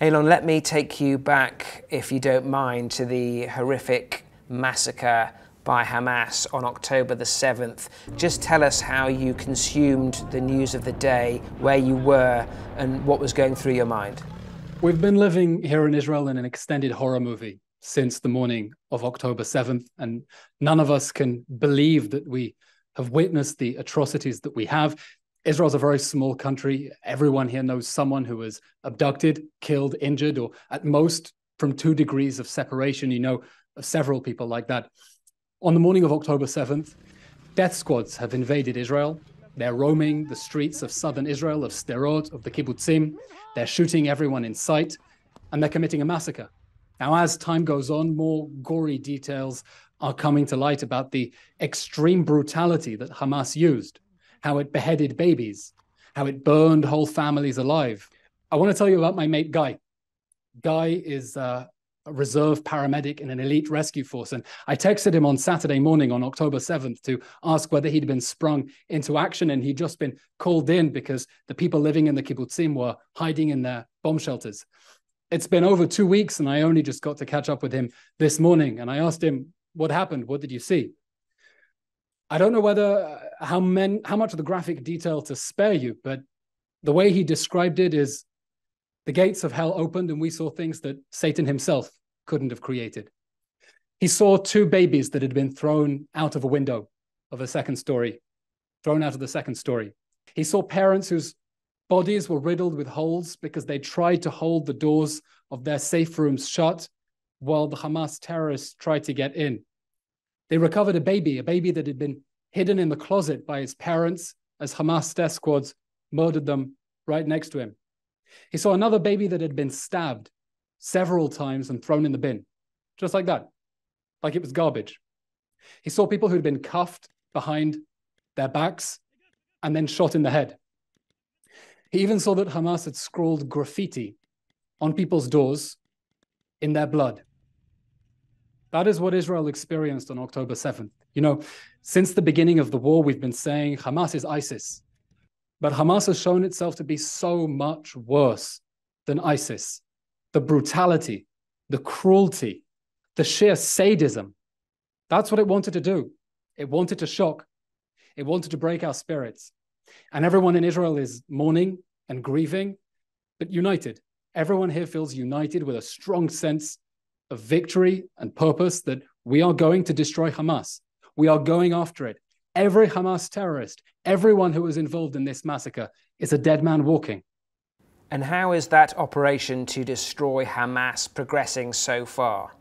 Eylon, let me take you back, if you don't mind, to the horrific massacre by Hamas on October the 7th. Just tell us how you consumed the news of the day, where you were, and what was going through your mind. We've been living here in Israel in an extended horror movie since the morning of October 7th, and none of us can believe that we have witnessed the atrocities that we have. Israel's a very small country. Everyone here knows someone who was abducted, killed, injured, or at most from 2 degrees of separation. You know of several people like that. On the morning of October 7th, death squads have invaded Israel. They're roaming the streets of southern Israel, of Sderot, of the kibbutzim. They're shooting everyone in sight, and they're committing a massacre. Now, as time goes on, more gory details are coming to light about the extreme brutality that Hamas used, how it beheaded babies, how it burned whole families alive. I want to tell you about my mate, Guy. Guy is a reserve paramedic in an elite rescue force. And I texted him on Saturday morning on October 7th to ask whether he'd been sprung into action. And he'd just been called in because the people living in the kibbutzim were hiding in their bomb shelters. It's been over 2 weeks, and I only just got to catch up with him this morning. And I asked him, what happened? What did you see? I don't know how much of the graphic detail to spare you, but the way he described it is the gates of hell opened and we saw things that Satan himself couldn't have created. He saw 2 babies that had been thrown out of a window of a second story, thrown out of the second story. He saw parents whose bodies were riddled with holes because they tried to hold the doors of their safe rooms shut while the Hamas terrorists tried to get in. They recovered a baby that had been hidden in the closet by his parents as Hamas death squads murdered them right next to him. He saw another baby that had been stabbed several times and thrown in the bin, just like that, like it was garbage. He saw people who'd been cuffed behind their backs and then shot in the head. He even saw that Hamas had scrawled graffiti on people's doors in their blood. That is what Israel experienced on October 7th. You know, since the beginning of the war, we've been saying Hamas is ISIS. But Hamas has shown itself to be so much worse than ISIS. The brutality, the cruelty, the sheer sadism. That's what it wanted to do. It wanted to shock. It wanted to break our spirits. And everyone in Israel is mourning and grieving, but united. Everyone here feels united with a strong sense of victory and purpose that we are going to destroy Hamas. We are going after it. Every Hamas terrorist, everyone who was involved in this massacre is a dead man walking. And how is that operation to destroy Hamas progressing so far?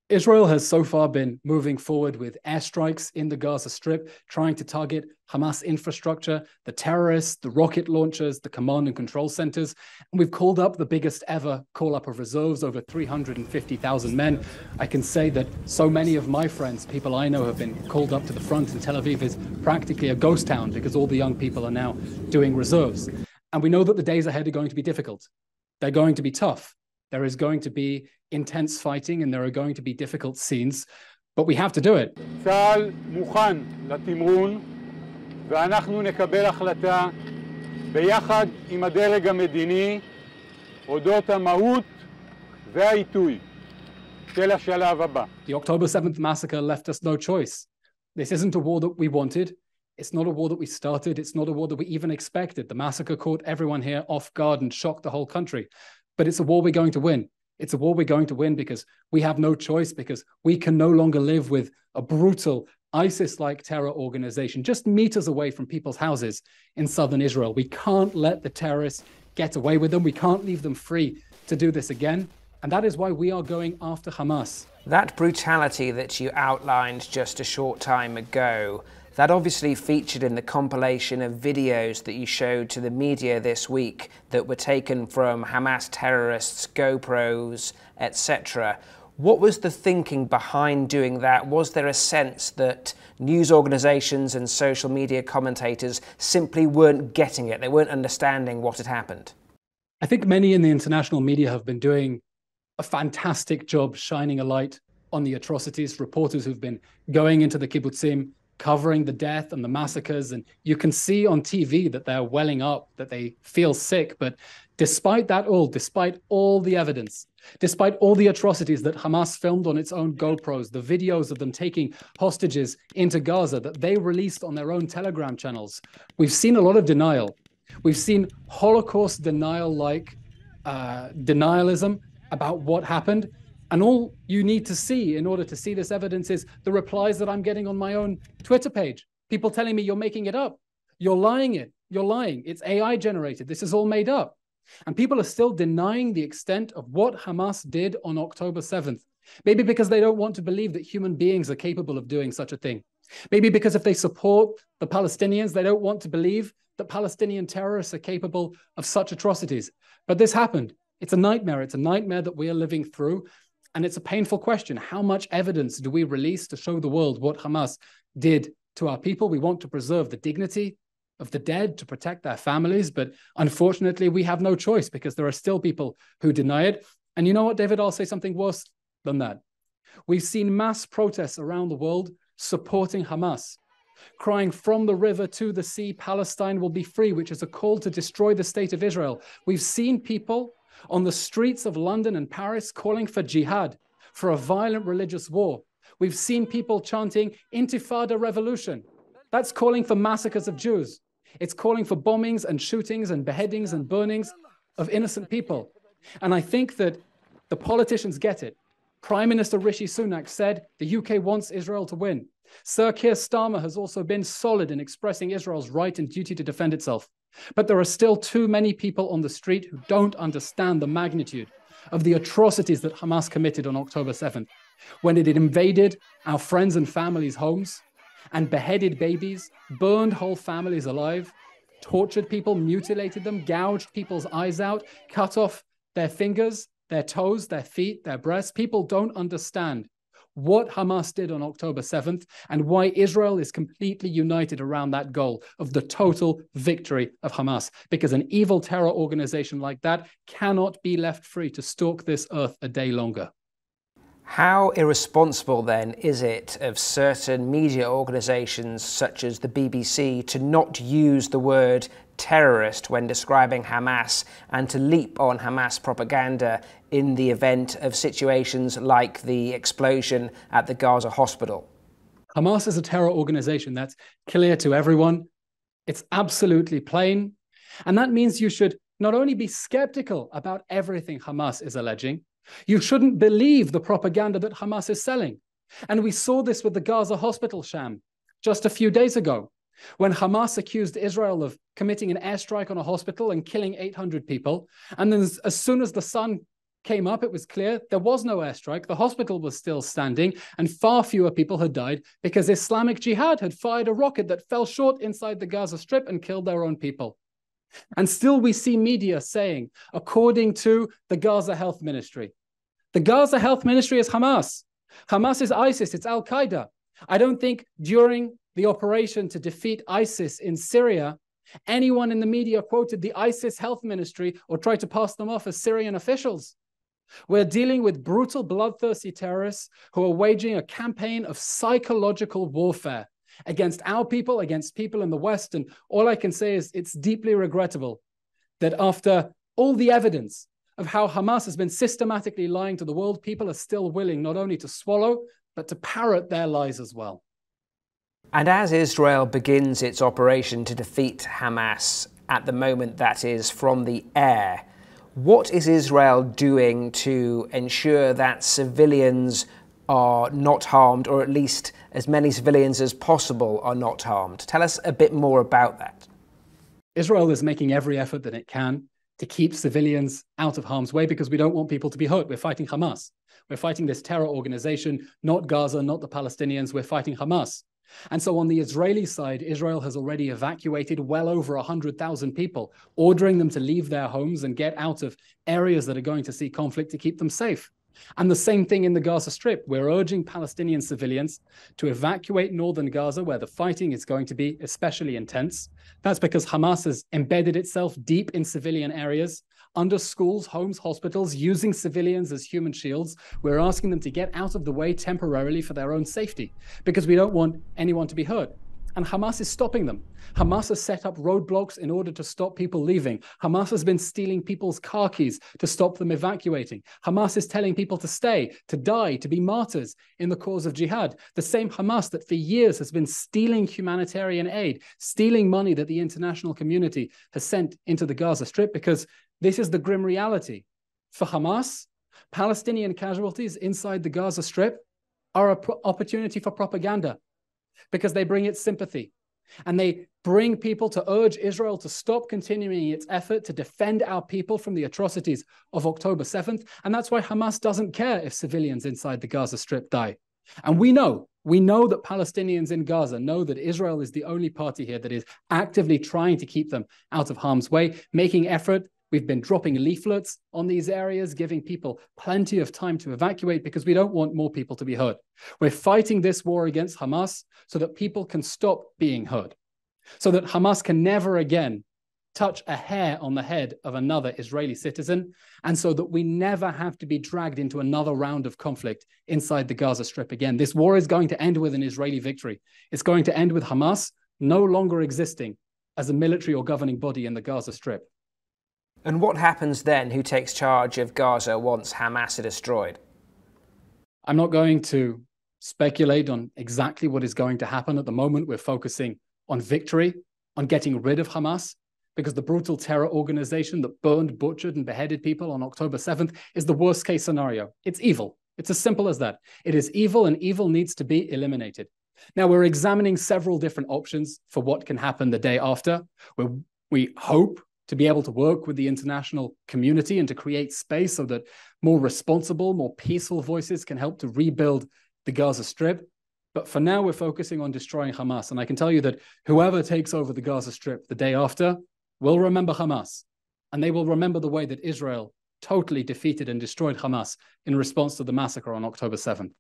Israel has so far been moving forward with airstrikes in the Gaza Strip, trying to target Hamas infrastructure, the terrorists, the rocket launchers, the command and control centers. And we've called up the biggest ever call-up of reserves, over 350,000 men. I can say that so many of my friends, people I know, have been called up to the front, and Tel Aviv is practically a ghost town because all the young people are now doing reserves. And we know that the days ahead are going to be difficult. They're going to be tough. There is going to be intense fighting and there are going to be difficult scenes, but we have to do it. צה"ל מוכן לתמרון ואנחנו נקבל החלטה ביחד עם הדרג המדיני אודות המהות והעיתוי של השלב הבא. The October 7th massacre left us no choice. This isn't a war that we wanted. It's not a war that we started. It's not a war that we even expected. The massacre caught everyone here off guard and shocked the whole country. But it's a war we're going to win. It's a war we're going to win because we have no choice, because we can no longer live with a brutal ISIS-like terror organization just meters away from people's houses in southern Israel. We can't let the terrorists get away with them. We can't leave them free to do this again. And that is why we are going after Hamas. That brutality that you outlined just a short time ago, that obviously featured in the compilation of videos that you showed to the media this week that were taken from Hamas terrorists, GoPros, etc. What was the thinking behind doing that? Was there a sense that news organizations and social media commentators simply weren't getting it? They weren't understanding what had happened? I think many in the international media have been doing a fantastic job shining a light on the atrocities. Reporters who've been going into the kibbutzim, covering the death and the massacres. And you can see on TV that they're welling up, that they feel sick. But despite that all, despite all the evidence, despite all the atrocities that Hamas filmed on its own GoPros, the videos of them taking hostages into Gaza that they released on their own Telegram channels, we've seen a lot of denial. We've seen Holocaust denial-like denialism about what happened. And all you need to see in order to see this evidence is the replies that I'm getting on my own Twitter page. People telling me you're making it up. You're lying it. You're lying. It's AI generated. This is all made up. And people are still denying the extent of what Hamas did on October 7th. Maybe because they don't want to believe that human beings are capable of doing such a thing. Maybe because if they support the Palestinians, they don't want to believe that Palestinian terrorists are capable of such atrocities. But this happened. It's a nightmare. It's a nightmare that we are living through. And it's a painful question. How much evidence do we release to show the world what Hamas did to our people? We want to preserve the dignity of the dead, to protect their families. But unfortunately, we have no choice because there are still people who deny it. And you know what, David? I'll say something worse than that. We've seen mass protests around the world supporting Hamas, crying from the river to the sea, Palestine will be free, which is a call to destroy the state of Israel. We've seen people on the streets of London and Paris calling for jihad, for a violent religious war. We've seen people chanting Intifada revolution. That's calling for massacres of Jews. It's calling for bombings and shootings and beheadings and burnings of innocent people. And I think that the politicians get it. Prime Minister Rishi Sunak said the UK wants Israel to win. Sir Keir Starmer has also been solid in expressing Israel's right and duty to defend itself. But there are still too many people on the street who don't understand the magnitude of the atrocities that Hamas committed on October 7th, when it invaded our friends' and families' homes and beheaded babies, burned whole families alive, tortured people, mutilated them, gouged people's eyes out, cut off their fingers, their toes, their feet, their breasts. People don't understand what Hamas did on October 7th and why Israel is completely united around that goal of the total victory of Hamas. Because an evil terror organization like that cannot be left free to stalk this earth a day longer. How irresponsible then is it of certain media organisations such as the BBC to not use the word terrorist when describing Hamas and to leap on Hamas propaganda in the event of situations like the explosion at the Gaza hospital? Hamas is a terror organization. That's clear to everyone. It's absolutely plain. And that means you should not only be skeptical about everything Hamas is alleging, you shouldn't believe the propaganda that Hamas is selling. And we saw this with the Gaza hospital sham just a few days ago, when Hamas accused Israel of committing an airstrike on a hospital and killing 800 people. And then as soon as the sun came up, it was clear there was no airstrike. The hospital was still standing and far fewer people had died because Islamic Jihad had fired a rocket that fell short inside the Gaza Strip and killed their own people. And still we see media saying, according to the Gaza Health Ministry, the Gaza Health Ministry is Hamas. Hamas is ISIS, it's Al-Qaeda. I don't think during the operation to defeat ISIS in Syria, anyone in the media quoted the ISIS Health Ministry or tried to pass them off as Syrian officials. We're dealing with brutal, bloodthirsty terrorists who are waging a campaign of psychological warfare against our people, against people in the West. And all I can say is it's deeply regrettable that after all the evidence of how Hamas has been systematically lying to the world, people are still willing not only to swallow, but to parrot their lies as well. And as Israel begins its operation to defeat Hamas, at the moment that is from the air, what is Israel doing to ensure that civilians are not harmed, or at least as many civilians as possible are not harmed? Tell us a bit more about that. Israel is making every effort that it can to keep civilians out of harm's way because we don't want people to be hurt. We're fighting Hamas. We're fighting this terror organization, not Gaza, not the Palestinians. We're fighting Hamas. And so on the Israeli side, Israel has already evacuated well over 100,000 people, ordering them to leave their homes and get out of areas that are going to see conflict to keep them safe. And the same thing in the Gaza Strip. We're urging Palestinian civilians to evacuate northern Gaza, where the fighting is going to be especially intense. That's because Hamas has embedded itself deep in civilian areas, under schools, homes, hospitals, using civilians as human shields. We're asking them to get out of the way temporarily for their own safety because we don't want anyone to be hurt. And Hamas is stopping them. Hamas has set up roadblocks in order to stop people leaving. Hamas has been stealing people's car keys to stop them evacuating. Hamas is telling people to stay, to die, to be martyrs in the cause of jihad. The same Hamas that for years has been stealing humanitarian aid, stealing money that the international community has sent into the Gaza Strip, because this is the grim reality. For Hamas, Palestinian casualties inside the Gaza Strip are an opportunity for propaganda, because they bring it sympathy and they bring people to urge Israel to stop continuing its effort to defend our people from the atrocities of October 7th. And that's why Hamas doesn't care if civilians inside the Gaza Strip die. And we know that Palestinians in Gaza know that Israel is the only party here that is actively trying to keep them out of harm's way, making effort. We've been dropping leaflets on these areas, giving people plenty of time to evacuate because we don't want more people to be hurt. We're fighting this war against Hamas so that people can stop being hurt, so that Hamas can never again touch a hair on the head of another Israeli citizen, and so that we never have to be dragged into another round of conflict inside the Gaza Strip again. This war is going to end with an Israeli victory. It's going to end with Hamas no longer existing as a military or governing body in the Gaza Strip. And what happens then? Who takes charge of Gaza once Hamas are destroyed? I'm not going to speculate on exactly what is going to happen. At the moment, we're focusing on victory, on getting rid of Hamas, because the brutal terror organization that burned, butchered, and beheaded people on October 7th is the worst case scenario. It's evil. It's as simple as that. It is evil, and evil needs to be eliminated. Now, we're examining several different options for what can happen the day after. We hope to be able to work with the international community and to create space so that more responsible, more peaceful voices can help to rebuild the Gaza Strip. But for now, we're focusing on destroying Hamas. And I can tell you that whoever takes over the Gaza Strip the day after will remember Hamas. And they will remember the way that Israel totally defeated and destroyed Hamas in response to the massacre on October 7th.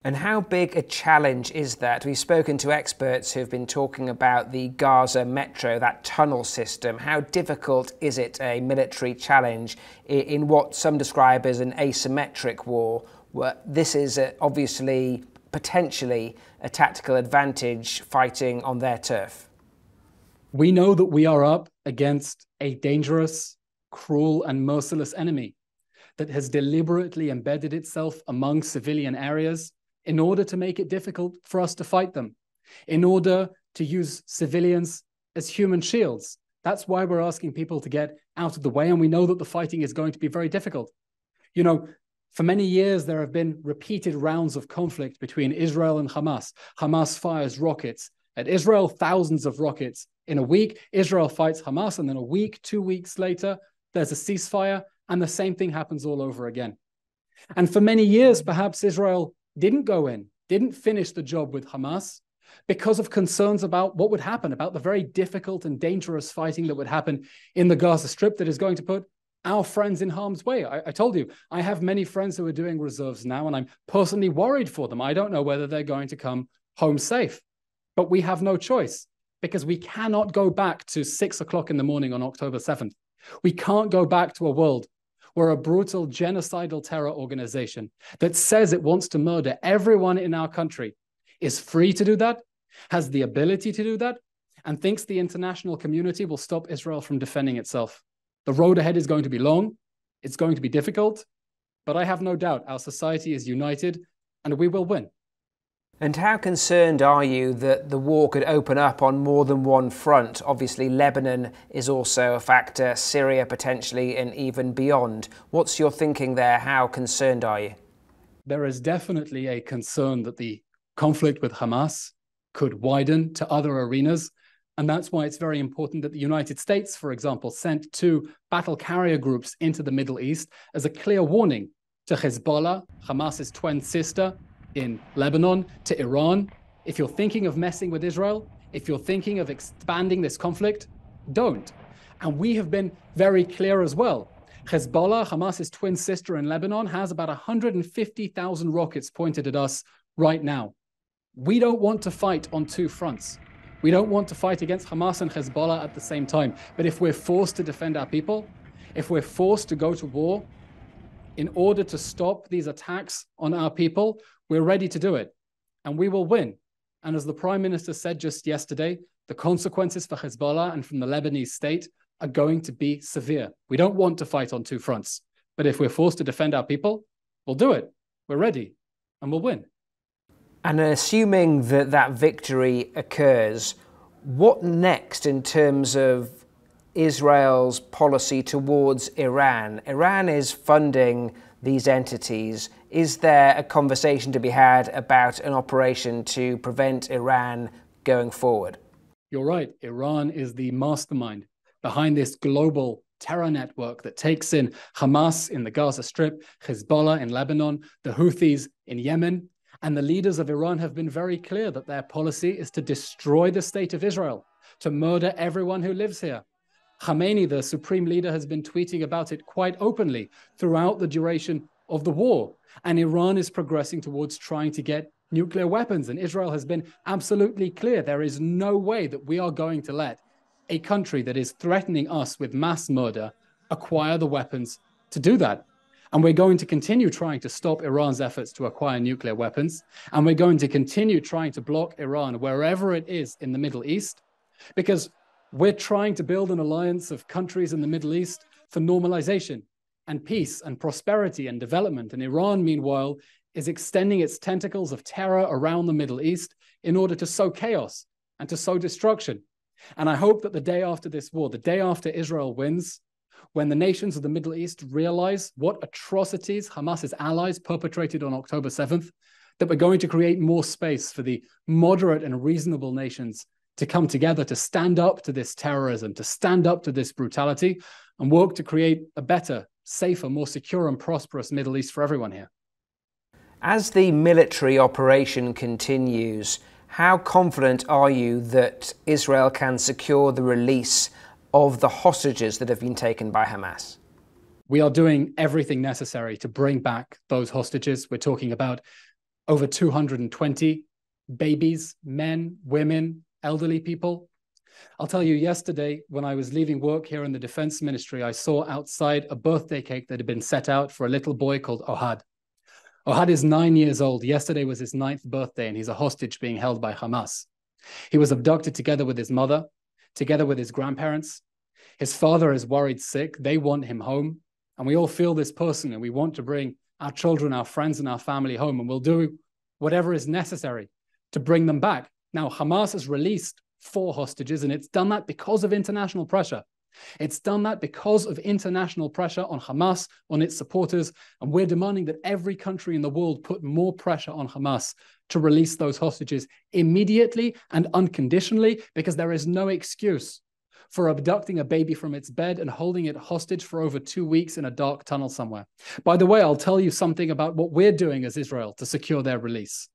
And how big a challenge is that? We've spoken to experts who've been talking about the Gaza metro, that tunnel system. How difficult is it a military challenge in what some describe as an asymmetric war? Where this is obviously, potentially, a tactical advantage fighting on their turf. We know that we are up against a dangerous, cruel, and merciless enemy that has deliberately embedded itself among civilian areas in order to make it difficult for us to fight them, in order to use civilians as human shields. That's why we're asking people to get out of the way, and we know that the fighting is going to be very difficult. You know, for many years, there have been repeated rounds of conflict between Israel and Hamas. Hamas fires rockets at Israel, thousands of rockets in a week. Israel fights Hamas, and then a week, 2 weeks later, there's a ceasefire, and the same thing happens all over again. And for many years, perhaps Israel didn't go in, didn't finish the job with Hamas because of concerns about what would happen, about the very difficult and dangerous fighting that would happen in the Gaza Strip that is going to put our friends in harm's way. I told you, I have many friends who are doing reserves now, and I'm personally worried for them. I don't know whether they're going to come home safe, but we have no choice because we cannot go back to 6 o'clock in the morning on October 7th. We can't go back to a world where a brutal genocidal terror organization that says it wants to murder everyone in our country is free to do that, has the ability to do that, and thinks the international community will stop Israel from defending itself. The road ahead is going to be long, it's going to be difficult, but I have no doubt our society is united and we will win. And how concerned are you that the war could open up on more than one front? Obviously, Lebanon is also a factor, Syria potentially, and even beyond. What's your thinking there? How concerned are you? There is definitely a concern that the conflict with Hamas could widen to other arenas. And that's why it's very important that the United States, for example, sent 2 battle carrier groups into the Middle East as a clear warning to Hezbollah, Hamas's twin sister, in Lebanon, to Iran. If you're thinking of messing with Israel, if you're thinking of expanding this conflict, don't. And we have been very clear as well. Hezbollah, Hamas's twin sister in Lebanon, has about 150,000 rockets pointed at us right now. We don't want to fight on 2 fronts. We don't want to fight against Hamas and Hezbollah at the same time. But if we're forced to defend our people, If we're forced to go to war in order to stop these attacks on our people, we're ready to do it, and we will win. And as the Prime Minister said just yesterday, the consequences for Hezbollah and from the Lebanese state are going to be severe. We don't want to fight on two fronts, but if we're forced to defend our people, we'll do it. We're ready, and we'll win. And assuming that that victory occurs, what next in terms of Israel's policy towards Iran? Iran is funding these entities. Is there a conversation to be had about an operation to prevent Iran going forward? You're right. Iran is the mastermind behind this global terror network that takes in Hamas in the Gaza Strip, Hezbollah in Lebanon, the Houthis in Yemen. And the leaders of Iran have been very clear that their policy is to destroy the state of Israel, to murder everyone who lives here. Khamenei, the supreme leader, has been tweeting about it quite openly throughout the duration of the war. And Iran is progressing towards trying to get nuclear weapons. And Israel has been absolutely clear. There is no way that we are going to let a country that is threatening us with mass murder acquire the weapons to do that. And we're going to continue trying to stop Iran's efforts to acquire nuclear weapons. And we're going to continue trying to block Iran wherever it is in the Middle East, because we're trying to build an alliance of countries in the Middle East for normalization and peace and prosperity and development. And Iran, meanwhile, is extending its tentacles of terror around the Middle East in order to sow chaos and to sow destruction. And I hope that the day after this war, the day after Israel wins, when the nations of the Middle East realize what atrocities Hamas's allies perpetrated on October 7th, that we're going to create more space for the moderate and reasonable nations to come together, to stand up to this terrorism, to stand up to this brutality, and work to create a better, safer, more secure and prosperous Middle East for everyone here. As the military operation continues, how confident are you that Israel can secure the release of the hostages that have been taken by Hamas? We are doing everything necessary to bring back those hostages. We're talking about over 220 babies, men, women, elderly people. I'll tell you, yesterday, when I was leaving work here in the Defense Ministry, I saw outside a birthday cake that had been set out for a little boy called Ohad. Ohad is 9 years old. Yesterday was his 9th birthday, and he's a hostage being held by Hamas. He was abducted together with his mother, together with his grandparents. His father is worried sick. They want him home. And we all feel this person, and we want to bring our children, our friends, and our family home. And we'll do whatever is necessary to bring them back. Now, Hamas has released 4 hostages, and it's done that because of international pressure. It's done that because of international pressure on Hamas, on its supporters. And we're demanding that every country in the world put more pressure on Hamas to release those hostages immediately and unconditionally, because there is no excuse for abducting a baby from its bed and holding it hostage for over 2 weeks in a dark tunnel somewhere. By the way, I'll tell you something about what we're doing as Israel to secure their release.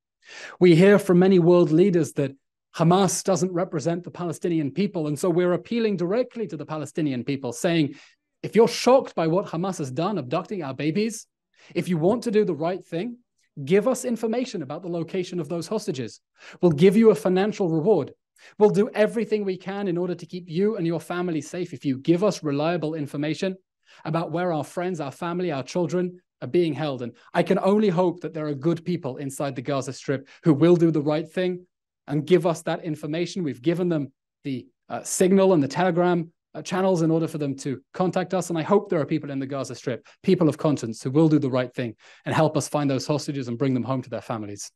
We hear from many world leaders that Hamas doesn't represent the Palestinian people. And so we're appealing directly to the Palestinian people, saying, if you're shocked by what Hamas has done, abducting our babies, if you want to do the right thing, give us information about the location of those hostages. We'll give you a financial reward. We'll do everything we can in order to keep you and your family safe if you give us reliable information about where our friends, our family, our children are being held. And I can only hope that there are good people inside the Gaza Strip who will do the right thing and give us that information. We've given them the Signal and the Telegram channels in order for them to contact us. And I hope there are people in the Gaza Strip, people of conscience, who will do the right thing and help us find those hostages and bring them home to their families.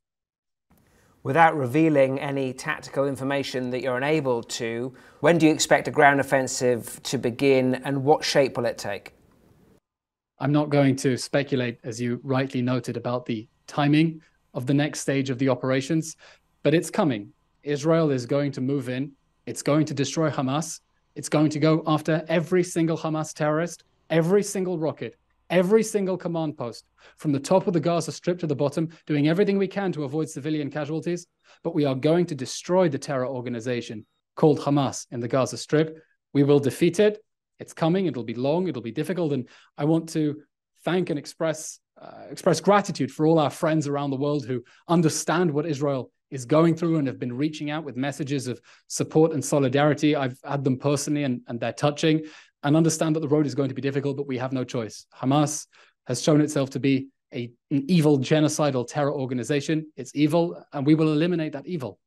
Without revealing any tactical information that you're unable to, when do you expect a ground offensive to begin, and what shape will it take? I'm not going to speculate, as you rightly noted, about the timing of the next stage of the operations. But it's coming. Israel is going to move in. It's going to destroy Hamas. It's going to go after every single Hamas terrorist, every single rocket, every single command post, from the top of the Gaza Strip to the bottom, doing everything we can to avoid civilian casualties. But we are going to destroy the terror organization called Hamas in the Gaza Strip. We will defeat it. It's coming. It'll be long. It'll be difficult. And I want to thank and express gratitude for all our friends around the world who understand what Israel is going through and have been reaching out with messages of support and solidarity. I've had them personally, and they're touching. and understand that the road is going to be difficult, but we have no choice. Hamas has shown itself to be an evil, genocidal terror organization. It's evil, and we will eliminate that evil.